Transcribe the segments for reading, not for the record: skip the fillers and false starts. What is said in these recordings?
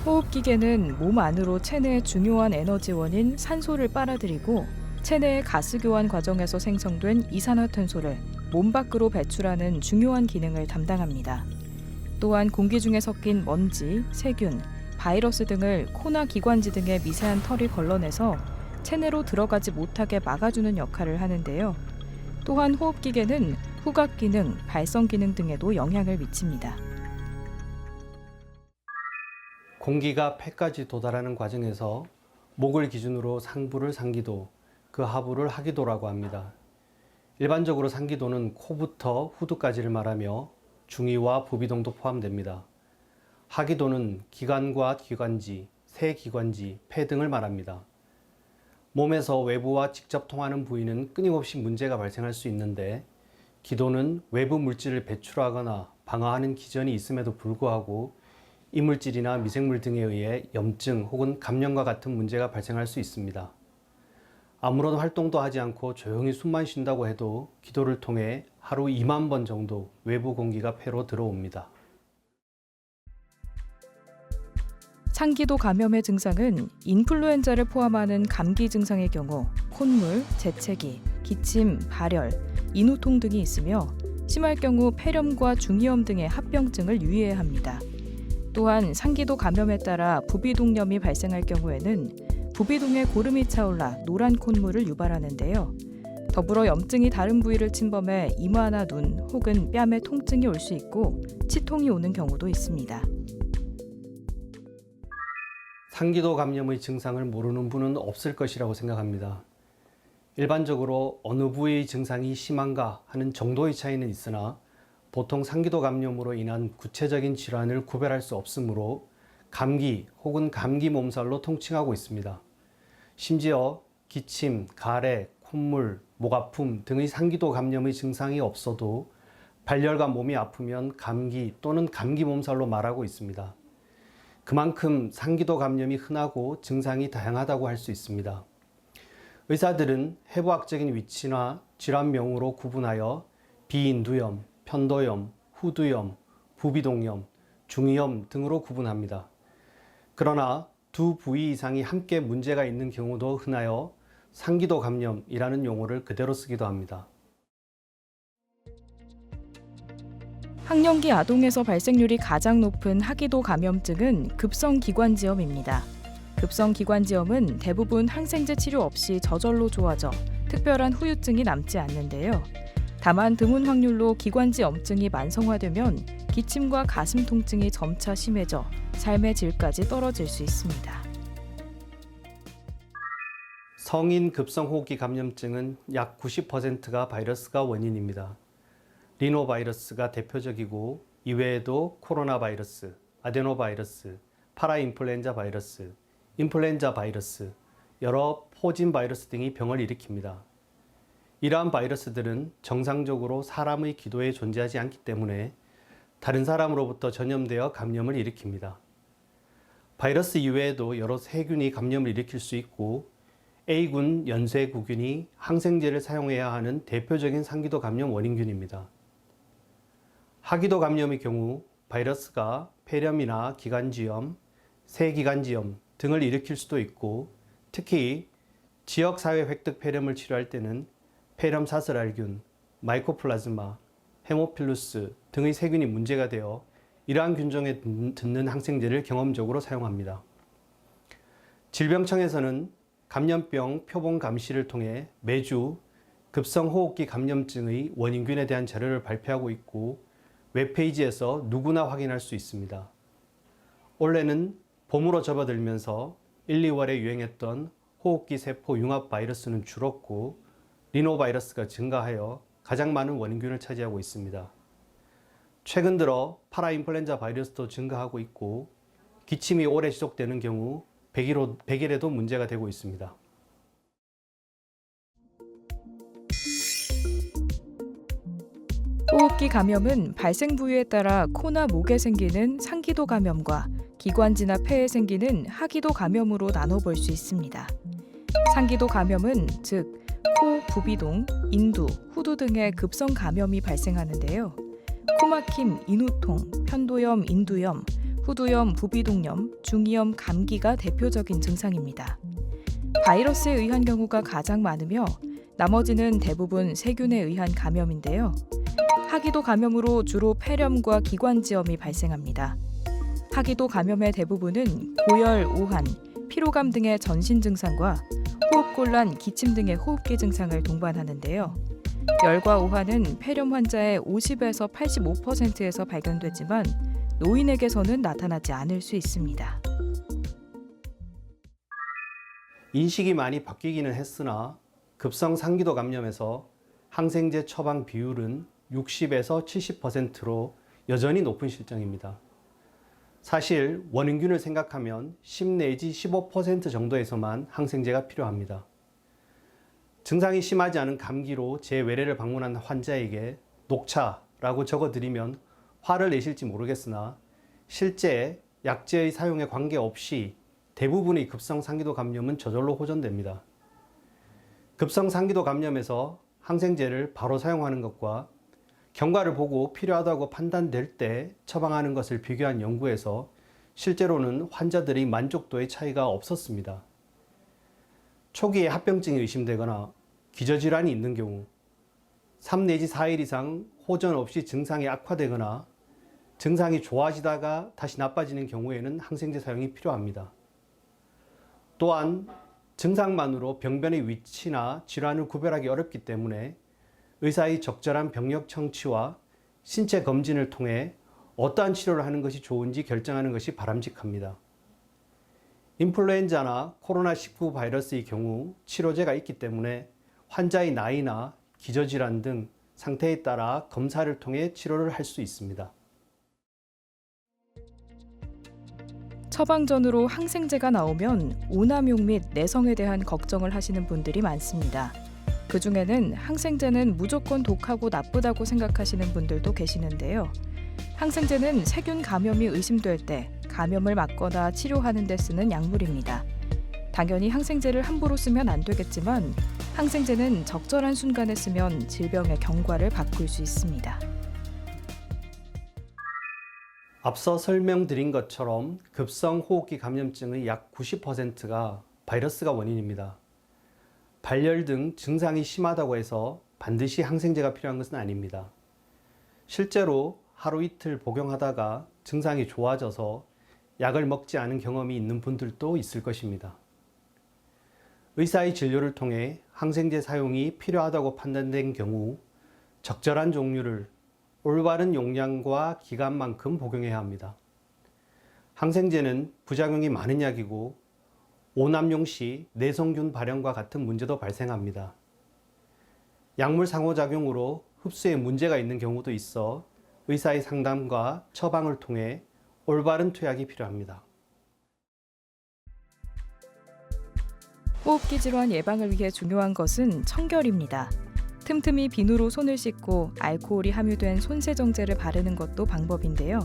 호흡기계는 몸 안으로 체내의 중요한 에너지원인 산소를 빨아들이고 체내의 가스 교환 과정에서 생성된 이산화탄소를 몸 밖으로 배출하는 중요한 기능을 담당합니다. 또한 공기 중에 섞인 먼지, 세균, 바이러스 등을 코나 기관지 등의 미세한 털이 걸러내서 체내로 들어가지 못하게 막아주는 역할을 하는데요. 또한 호흡기계는 후각 기능, 발성 기능 등에도 영향을 미칩니다. 공기가 폐까지 도달하는 과정에서 목을 기준으로 상부를 상기도, 그 하부를 하기도라고 합니다. 일반적으로 상기도는 코부터 후두까지를 말하며 중위와 부비동도 포함됩니다. 하기도는 기관과 기관지, 세기관지, 폐 등을 말합니다. 몸에서 외부와 직접 통하는 부위는 끊임없이 문제가 발생할 수 있는데, 기도는 외부 물질을 배출하거나 방어하는 기전이 있음에도 불구하고 이물질이나 미생물 등에 의해 염증 혹은 감염과 같은 문제가 발생할 수 있습니다. 아무런 활동도 하지 않고 조용히 숨만 쉰다고 해도 기도를 통해 하루 2만 번 정도 외부 공기가 폐로 들어옵니다. 상기도 감염의 증상은 인플루엔자를 포함하는 감기 증상의 경우 콧물, 재채기, 기침, 발열, 인후통 등이 있으며 심할 경우 폐렴과 중이염 등의 합병증을 유의해야 합니다. 또한 상기도 감염에 따라 부비동염이 발생할 경우에는 부비동에 고름이 차올라 노란 콧물을 유발하는데요. 더불어 염증이 다른 부위를 침범해 이마나 눈 혹은 뺨에 통증이 올 수 있고 치통이 오는 경우도 있습니다. 상기도 감염의 증상을 모르는 분은 없을 것이라고 생각합니다. 일반적으로 어느 부위의 증상이 심한가 하는 정도의 차이는 있으나 보통 상기도 감염으로 인한 구체적인 질환을 구별할 수 없으므로 감기 혹은 감기 몸살로 통칭하고 있습니다. 심지어 기침, 가래, 콧물, 목 아픔 등의 상기도 감염의 증상이 없어도 발열과 몸이 아프면 감기 또는 감기 몸살로 말하고 있습니다. 그만큼 상기도 감염이 흔하고 증상이 다양하다고 할 수 있습니다. 의사들은 해부학적인 위치나 질환명으로 구분하여 비인두염, 편도염, 후두염, 부비동염, 중이염 등으로 구분합니다. 그러나 두 부위 이상이 함께 문제가 있는 경우도 흔하여 상기도 감염이라는 용어를 그대로 쓰기도 합니다. 학령기 아동에서 발생률이 가장 높은 하기도 감염증은 급성기관지염입니다. 급성기관지염은 대부분 항생제 치료 없이 저절로 좋아져 특별한 후유증이 남지 않는데요. 다만 드문 확률로 기관지염증이 만성화되면 기침과 가슴 통증이 점차 심해져 삶의 질까지 떨어질 수 있습니다. 성인 급성호흡기 감염증은 약 90%가 바이러스가 원인입니다. 리노바이러스가 대표적이고 이외에도 코로나 바이러스, 아데노바이러스, 파라인플루엔자 바이러스, 인플루엔자 바이러스, 여러 포진 바이러스 등이 병을 일으킵니다. 이러한 바이러스들은 정상적으로 사람의 기도에 존재하지 않기 때문에 다른 사람으로부터 전염되어 감염을 일으킵니다. 바이러스 이외에도 여러 세균이 감염을 일으킬 수 있고 A군 연쇄구균이 항생제를 사용해야 하는 대표적인 상기도 감염 원인균입니다. 하기도 감염의 경우 바이러스가 폐렴이나 기관지염, 세기관지염 등을 일으킬 수도 있고 특히 지역사회 획득 폐렴을 치료할 때는 폐렴 사슬알균, 마이코플라즈마, 헤모필루스 등의 세균이 문제가 되어 이러한 균종에 듣는 항생제를 경험적으로 사용합니다. 질병청에서는 감염병 표본 감시를 통해 매주 급성호흡기 감염증의 원인균에 대한 자료를 발표하고 있고 웹페이지에서 누구나 확인할 수 있습니다. 올해는 봄으로 접어들면서 1, 2월에 유행했던 호흡기 세포 융합 바이러스는 줄었고 리노바이러스가 증가하여 가장 많은 원인균을 차지하고 있습니다. 최근 들어 파라인플루엔자 바이러스도 증가하고 있고 기침이 오래 지속되는 경우 100일에도 문제가 되고 있습니다. 호흡기 감염은 발생 부위에 따라 코나 목에 생기는 상기도 감염과 기관지나 폐에 생기는 하기도 감염으로 나눠볼 수 있습니다. 상기도 감염은 즉 코, 부비동, 인두, 후두 등의 급성 감염이 발생하는데요. 코막힘, 인후통, 편도염, 인두염, 후두염, 부비동염, 중이염, 감기가 대표적인 증상입니다. 바이러스에 의한 경우가 가장 많으며 나머지는 대부분 세균에 의한 감염인데요. 하기도 감염으로 주로 폐렴과 기관지염이 발생합니다. 하기도 감염의 대부분은 고열, 오한, 피로감 등의 전신 증상과 호흡곤란, 기침 등의 호흡기 증상을 동반하는데요. 열과 오한은 폐렴 환자의 50에서 85%에서 발견되지만 노인에게서는 나타나지 않을 수 있습니다. 인식이 많이 바뀌기는 했으나 급성 상기도 감염에서 항생제 처방 비율은 60에서 70%로 여전히 높은 실정입니다. 사실 원인균을 생각하면 10 내지 15% 정도에서만 항생제가 필요합니다. 증상이 심하지 않은 감기로 제 외래를 방문한 환자에게 녹차라고 적어드리면 화를 내실지 모르겠으나 실제 약제의 사용에 관계없이 대부분의 급성 상기도 감염은 저절로 호전됩니다. 급성 상기도 감염에서 항생제를 바로 사용하는 것과 경과를 보고 필요하다고 판단될 때 처방하는 것을 비교한 연구에서 실제로는 환자들의 만족도의 차이가 없었습니다. 초기에 합병증이 의심되거나 기저질환이 있는 경우 3 내지 4일 이상 호전 없이 증상이 악화되거나 증상이 좋아지다가 다시 나빠지는 경우에는 항생제 사용이 필요합니다. 또한 증상만으로 병변의 위치나 질환을 구별하기 어렵기 때문에 의사의 적절한 병력 청취와 신체 검진을 통해 어떠한 치료를 하는 것이 좋은지 결정하는 것이 바람직합니다. 인플루엔자나 코로나19 바이러스의 경우 치료제가 있기 때문에 환자의 나이나 기저질환 등 상태에 따라 검사를 통해 치료를 할 수 있습니다. 처방전으로 항생제가 나오면 오남용 및 내성에 대한 걱정을 하시는 분들이 많습니다. 그 중에는 항생제는 무조건 독하고 나쁘다고 생각하시는 분들도 계시는데요. 항생제는 세균 감염이 의심될 때 감염을 막거나 치료하는 데 쓰는 약물입니다. 당연히 항생제를 함부로 쓰면 안 되겠지만 항생제는 적절한 순간에 쓰면 질병의 경과를 바꿀 수 있습니다. 앞서 설명드린 것처럼 급성 호흡기 감염증의 약 90%가 바이러스가 원인입니다. 발열 등 증상이 심하다고 해서 반드시 항생제가 필요한 것은 아닙니다. 실제로 하루 이틀 복용하다가 증상이 좋아져서 약을 먹지 않은 경험이 있는 분들도 있을 것입니다. 의사의 진료를 통해 항생제 사용이 필요하다고 판단된 경우 적절한 종류를 올바른 용량과 기간만큼 복용해야 합니다. 항생제는 부작용이 많은 약이고 오남용 시 내성균 발현과 같은 문제도 발생합니다. 약물 상호작용으로 흡수에 문제가 있는 경우도 있어 의사의 상담과 처방을 통해 올바른 투약이 필요합니다. 호흡기 질환 예방을 위해 중요한 것은 청결입니다. 틈틈이 비누로 손을 씻고 알코올이 함유된 손세정제를 바르는 것도 방법인데요.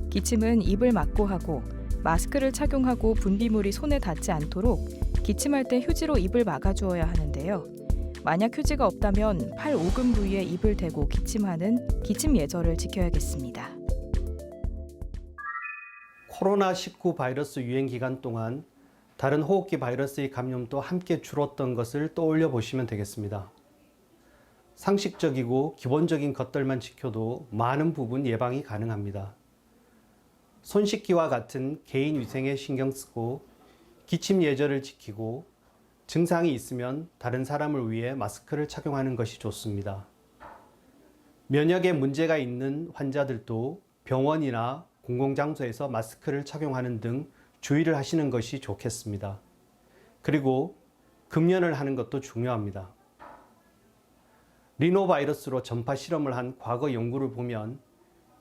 기침은 입을 막고 하고 마스크를 착용하고 분비물이 손에 닿지 않도록 기침할 때 휴지로 입을 막아주어야 하는데요. 만약 휴지가 없다면 팔 오금 부위에 입을 대고 기침하는 기침 예절을 지켜야겠습니다. 코로나19 바이러스 유행 기간 동안 다른 호흡기 바이러스의 감염도 함께 줄었던 것을 떠올려 보시면 되겠습니다. 상식적이고 기본적인 것들만 지켜도 많은 부분 예방이 가능합니다. 손 씻기와 같은 개인 위생에 신경 쓰고 기침 예절을 지키고 증상이 있으면 다른 사람을 위해 마스크를 착용하는 것이 좋습니다. 면역에 문제가 있는 환자들도 병원이나 공공장소에서 마스크를 착용하는 등 주의를 하시는 것이 좋겠습니다. 그리고 금연을 하는 것도 중요합니다. 리노바이러스로 전파 실험을 한 과거 연구를 보면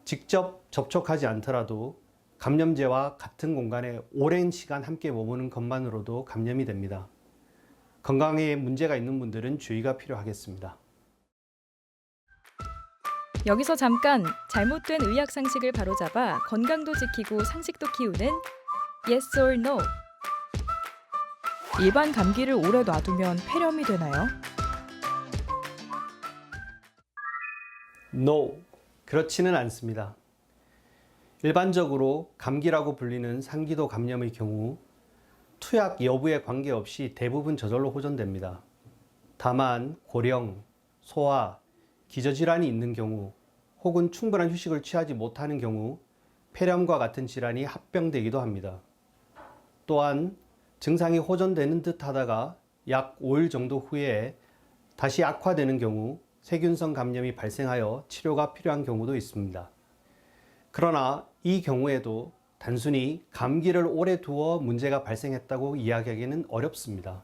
직접 접촉하지 않더라도 감염제와 같은 공간에 오랜 시간 함께 머무는 것만으로도 감염이 됩니다. 건강에 문제가 있는 분들은 주의가 필요하겠습니다. 여기서 잠깐 잘못된 의학 상식을 바로잡아 건강도 지키고 상식도 키우는 Yes or No. 일반 감기를 오래 놔두면 폐렴이 되나요? No, 그렇지는 않습니다. 일반적으로 감기라고 불리는 상기도 감염의 경우 투약 여부에 관계없이 대부분 저절로 호전됩니다. 다만 고령, 소아, 기저질환이 있는 경우 혹은 충분한 휴식을 취하지 못하는 경우 폐렴과 같은 질환이 합병되기도 합니다. 또한 증상이 호전되는 듯 하다가 약 5일 정도 후에 다시 악화되는 경우 세균성 감염이 발생하여 치료가 필요한 경우도 있습니다. 그러나 이 경우에도 단순히 감기를 오래 두어 문제가 발생했다고 이야기하기는 어렵습니다.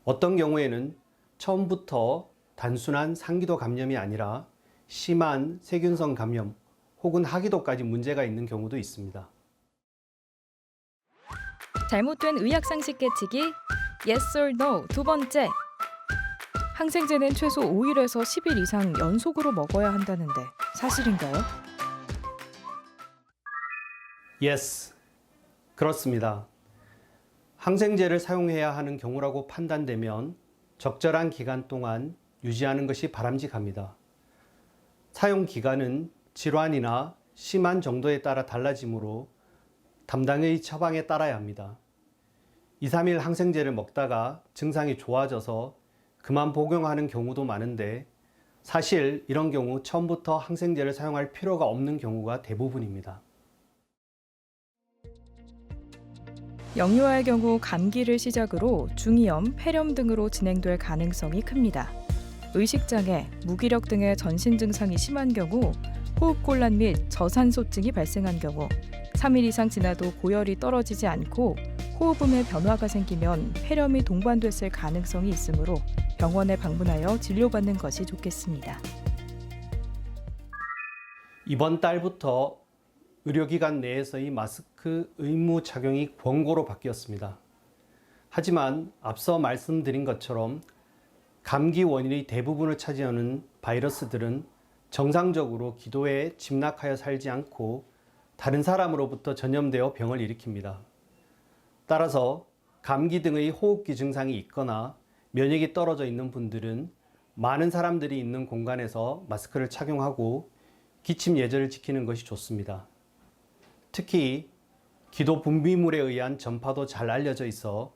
어떤 경우에는 처음부터 단순한 상기도 감염이 아니라 심한 세균성 감염 혹은 하기도까지 문제가 있는 경우도 있습니다. 잘못된 의학상식 깨치기 Yes or No 두 번째. 항생제는 최소 5일에서 10일 이상 연속으로 먹어야 한다는데 사실인가요? Yes, 그렇습니다. 항생제를 사용해야 하는 경우라고 판단되면 적절한 기간 동안 유지하는 것이 바람직합니다. 사용 기간은 질환이나 심한 정도에 따라 달라지므로 담당의 처방에 따라야 합니다. 2, 3일 항생제를 먹다가 증상이 좋아져서 그만 복용하는 경우도 많은데 사실 이런 경우 처음부터 항생제를 사용할 필요가 없는 경우가 대부분입니다. 영유아의 경우 감기를 시작으로 중이염, 폐렴 등으로 진행될 가능성이 큽니다. 의식장애, 무기력 등의 전신 증상이 심한 경우, 호흡곤란 및 저산소증이 발생한 경우, 3일 이상 지나도 고열이 떨어지지 않고 호흡음에 변화가 생기면 폐렴이 동반됐을 가능성이 있으므로 병원에 방문하여 진료받는 것이 좋겠습니다. 이번 달부터 의료기관 내에서의 마스크 의무 착용이 권고로 바뀌었습니다. 하지만 앞서 말씀드린 것처럼 감기 원인의 대부분을 차지하는 바이러스들은 정상적으로 기도에 침략하여 살지 않고 다른 사람으로부터 전염되어 병을 일으킵니다. 따라서 감기 등의 호흡기 증상이 있거나 면역이 떨어져 있는 분들은 많은 사람들이 있는 공간에서 마스크를 착용하고 기침 예절을 지키는 것이 좋습니다. 특히 기도 분비물에 의한 전파도 잘 알려져 있어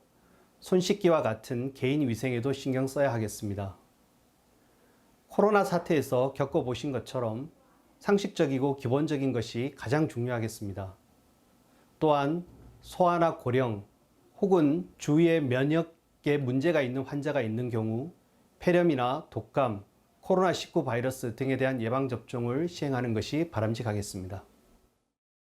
손 씻기와 같은 개인 위생에도 신경 써야 하겠습니다. 코로나 사태에서 겪어보신 것처럼 상식적이고 기본적인 것이 가장 중요하겠습니다. 또한 소아나 고령 혹은 주위에 면역에 문제가 있는 환자가 있는 경우 폐렴이나 독감, 코로나19 바이러스 등에 대한 예방접종을 시행하는 것이 바람직하겠습니다.